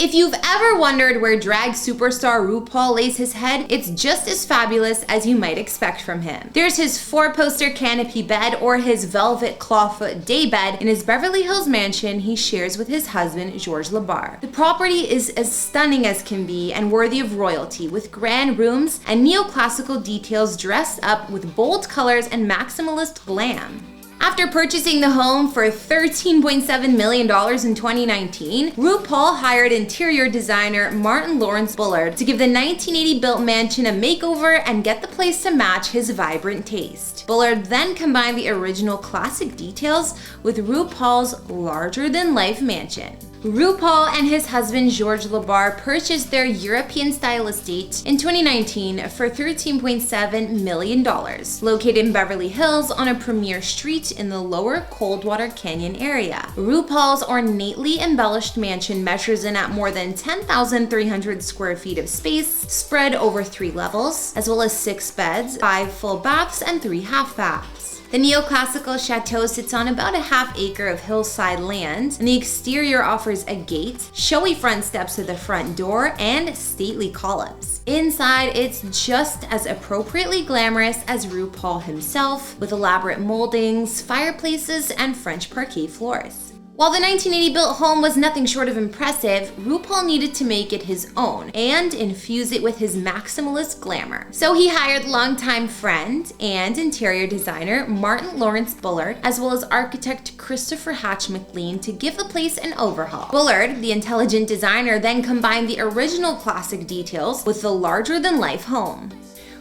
If you've ever wondered where drag superstar RuPaul lays his head, it's just as fabulous as you might expect from him. There's his 4-poster canopy bed or his velvet clawfoot daybed in his Beverly Hills mansion he shares with his husband, Georges LeBar. The property is as stunning as can be and worthy of royalty, with grand rooms and neoclassical details dressed up with bold colors and maximalist glam. After purchasing the home for $13.7 million in 2019, RuPaul hired interior designer Martyn Lawrence Bullard to give the 1980-built mansion a makeover and get the place to match his vibrant taste. Bullard then combined the original classic details with RuPaul's larger-than-life mansion. RuPaul and his husband Georges LeBar purchased their European-style estate in 2019 for $13.7 million, located in Beverly Hills on a premier street in the lower Coldwater Canyon area. RuPaul's ornately embellished mansion measures in at more than 10,300 square feet of space, spread over 3 levels, as well as 6 beds, 5 full baths, and 3 half baths. The neoclassical chateau sits on about a half acre of hillside land, and the exterior offers a gate, showy front steps to the front door, and stately columns. Inside, it's just as appropriately glamorous as RuPaul himself, with elaborate moldings, fireplaces, and French parquet floors. While the 1980-built home was nothing short of impressive, RuPaul needed to make it his own and infuse it with his maximalist glamour. So he hired longtime friend and interior designer Martyn Lawrence Bullard, as well as architect Christopher Hatch McLean to give the place an overhaul. Bullard, the intelligent designer, then combined the original classic details with the larger-than-life home.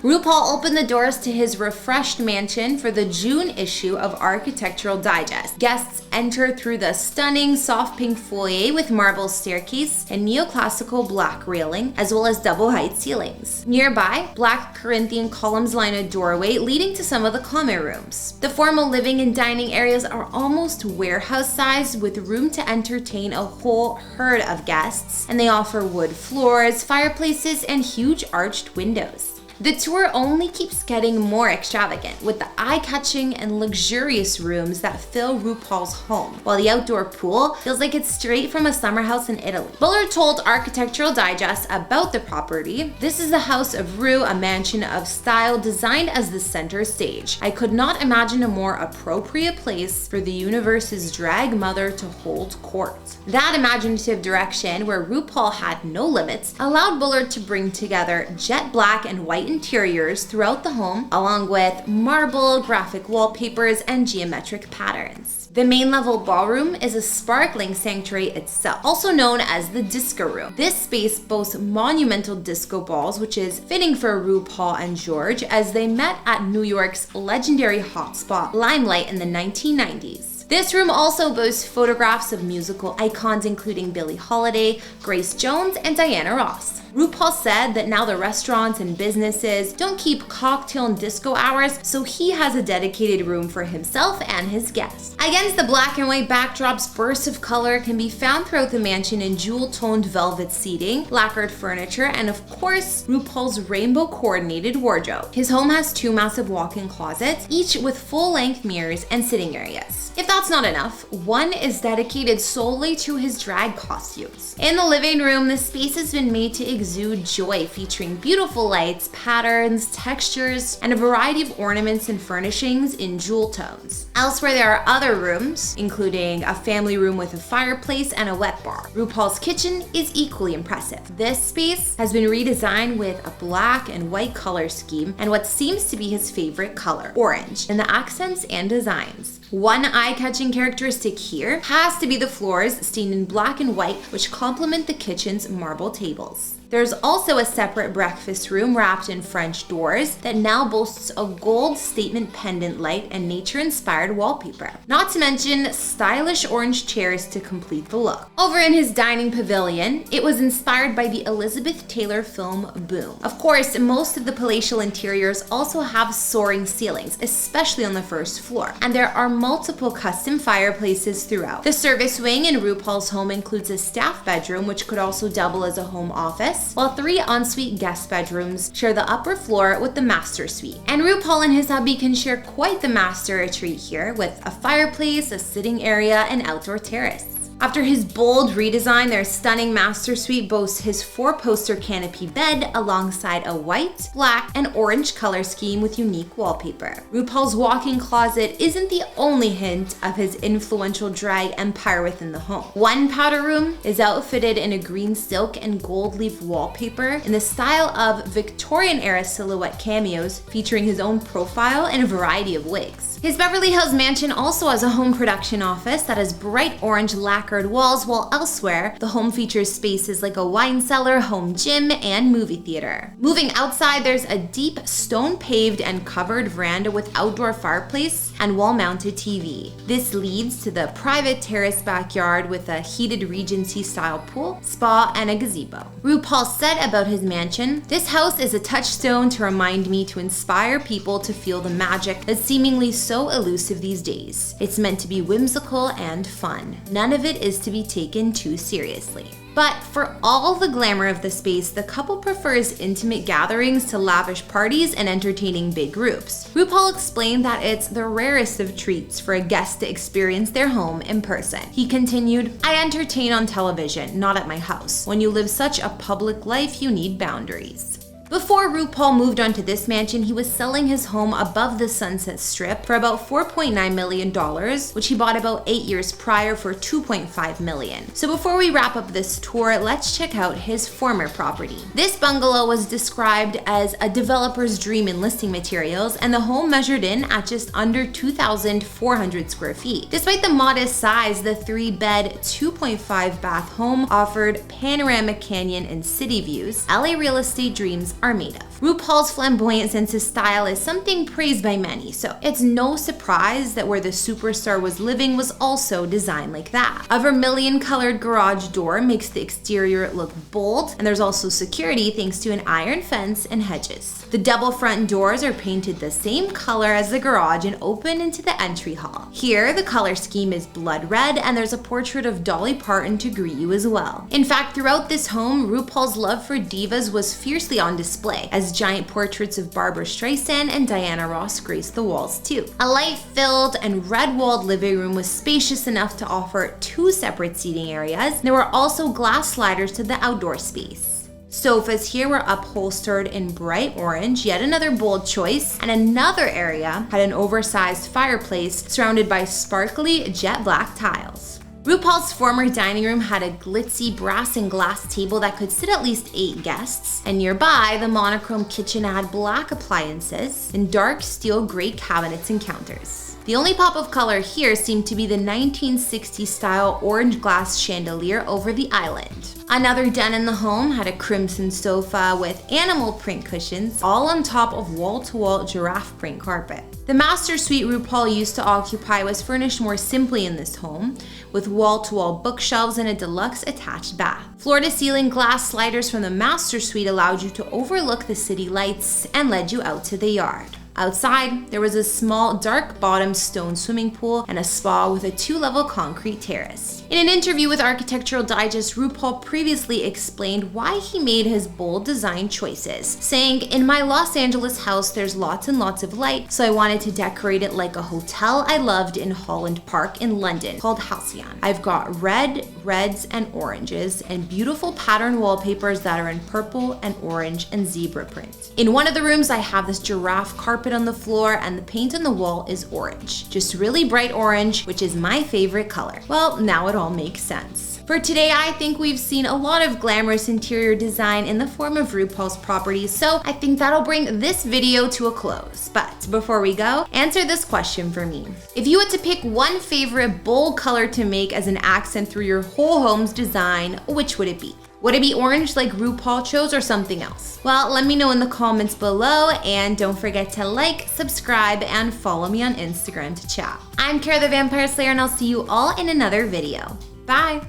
RuPaul opened the doors to his refreshed mansion for the June issue of Architectural Digest. Guests enter through the stunning soft pink foyer with marble staircase and neoclassical black railing, as well as double height ceilings. Nearby, black Corinthian columns line a doorway leading to some of the common rooms. The formal living and dining areas are almost warehouse-sized, with room to entertain a whole herd of guests, and they offer wood floors, fireplaces, and huge arched windows. The tour only keeps getting more extravagant, with the eye-catching and luxurious rooms that fill RuPaul's home, while the outdoor pool feels like it's straight from a summer house in Italy. Bullard told Architectural Digest about the property, "This is the House of Ru, a mansion of style designed as the center stage. I could not imagine a more appropriate place for the universe's drag mother to hold court." That imaginative direction, where RuPaul had no limits, allowed Bullard to bring together jet black and white interiors throughout the home, along with marble, graphic wallpapers, and geometric patterns. The main level ballroom is a sparkling sanctuary itself, also known as the disco room. This space boasts monumental disco balls, which is fitting for RuPaul and George as they met at New York's legendary hotspot Limelight in the 1990s. This room also boasts photographs of musical icons including Billie Holiday, Grace Jones, and Diana Ross. RuPaul said that now the restaurants and businesses don't keep cocktail and disco hours, so he has a dedicated room for himself and his guests. Against the black and white backdrops, bursts of color can be found throughout the mansion in jewel-toned velvet seating, lacquered furniture, and of course, RuPaul's rainbow-coordinated wardrobe. His home has 2 massive walk-in closets, each with full-length mirrors and sitting areas. If that's not enough, one is dedicated solely to his drag costumes. In the living room, the space has been made to exude joy, featuring beautiful lights, patterns, textures, and a variety of ornaments and furnishings in jewel tones. Elsewhere, there are other rooms, including a family room with a fireplace and a wet bar. RuPaul's kitchen is equally impressive. This space has been redesigned with a black and white color scheme and what seems to be his favorite color, orange, in the accents and designs. One eye-catching characteristic here has to be the floors stained in black and white, which complement the kitchen's marble tables. There's also a separate breakfast room wrapped in French doors that now boasts a gold statement pendant light and nature-inspired wallpaper. Not to mention stylish orange chairs to complete the look. Over in his dining pavilion, it was inspired by the Elizabeth Taylor film Boom. Of course, most of the palatial interiors also have soaring ceilings, especially on the first floor, and there are multiple custom fireplaces throughout. The service wing in RuPaul's home includes a staff bedroom, which could also double as a home office, while 3 ensuite guest bedrooms share the upper floor with the master suite. And RuPaul and his hubby can share quite the master retreat here, with a fireplace, a sitting area, and outdoor terrace. After his bold redesign, their stunning master suite boasts his 4-poster canopy bed alongside a white, black, and orange color scheme with unique wallpaper. RuPaul's walk-in closet isn't the only hint of his influential drag empire within the home. One powder room is outfitted in a green silk and gold leaf wallpaper in the style of Victorian-era silhouette cameos featuring his own profile and a variety of wigs. His Beverly Hills mansion also has a home production office that has bright orange lacquered walls, while elsewhere, the home features spaces like a wine cellar, home gym, and movie theater. Moving outside, there's a deep stone-paved and covered veranda with outdoor fireplace and wall-mounted TV. This leads to the private terrace backyard with a heated Regency-style pool, spa, and a gazebo. RuPaul said about his mansion, "This house is a touchstone to remind me to inspire people to feel the magic that's seemingly so elusive these days. It's meant to be whimsical and fun. None of it is to be taken too seriously." But for all the glamour of the space, the couple prefers intimate gatherings to lavish parties and entertaining big groups. RuPaul explained that it's the rarest of treats for a guest to experience their home in person. He continued, "I entertain on television, not at my house. When you live such a public life, you need boundaries." Before RuPaul moved onto this mansion, he was selling his home above the Sunset Strip for about $4.9 million, which he bought about 8 years prior for $2.5 million. So before we wrap up this tour, let's check out his former property. This bungalow was described as a developer's dream in listing materials, and the home measured in at just under 2,400 square feet. Despite the modest size, the 3-bed, 2.5-bath home offered panoramic canyon and city views LA real estate dreams are made of. RuPaul's flamboyant sense of style is something praised by many, so it's no surprise that where the superstar was living was also designed like that. A vermilion-colored garage door makes the exterior look bold, and there's also security thanks to an iron fence and hedges. The double front doors are painted the same color as the garage and open into the entry hall. Here, the color scheme is blood red, and there's a portrait of Dolly Parton to greet you as well. In fact, throughout this home, RuPaul's love for divas was fiercely on display, as giant portraits of Barbara Streisand and Diana Ross graced the walls too. A light-filled and red-walled living room was spacious enough to offer 2 separate seating areas. There were also glass sliders to the outdoor space. Sofas here were upholstered in bright orange, yet another bold choice, and another area had an oversized fireplace surrounded by sparkly jet black tiles. RuPaul's former dining room had a glitzy brass and glass table that could sit at least 8 guests, and nearby, the monochrome kitchen had black appliances and dark steel grate cabinets and counters. The only pop of color here seemed to be the 1960s style orange glass chandelier over the island. Another den in the home had a crimson sofa with animal print cushions, all on top of wall-to-wall giraffe print carpet. The master suite RuPaul used to occupy was furnished more simply in this home, with wall-to-wall bookshelves and a deluxe attached bath. Floor-to-ceiling glass sliders from the master suite allowed you to overlook the city lights and led you out to the yard. Outside, there was a small dark-bottomed stone swimming pool and a spa with a 2-level concrete terrace. In an interview with Architectural Digest, RuPaul previously explained why he made his bold design choices, saying, "In my Los Angeles house, there's lots and lots of light, so I wanted to decorate it like a hotel I loved in Holland Park in London called Halcyon. I've got red, reds, and oranges, and beautiful pattern wallpapers that are in purple and orange and zebra print. In one of the rooms, I have this giraffe carpet on the floor, and the paint on the wall is orange. Just really bright orange, which is my favorite color." Well, now it all makes sense. For today, I think we've seen a lot of glamorous interior design in the form of RuPaul's properties, so I think that'll bring this video to a close. But before we go, answer this question for me. If you had to pick one favorite bold color to make as an accent through your whole home's design, which would it be? Would it be orange like RuPaul chose or something else? Well, let me know in the comments below, and don't forget to like, subscribe, and follow me on Instagram to chat. I'm Kara the Vampire Slayer, and I'll see you all in another video. Bye!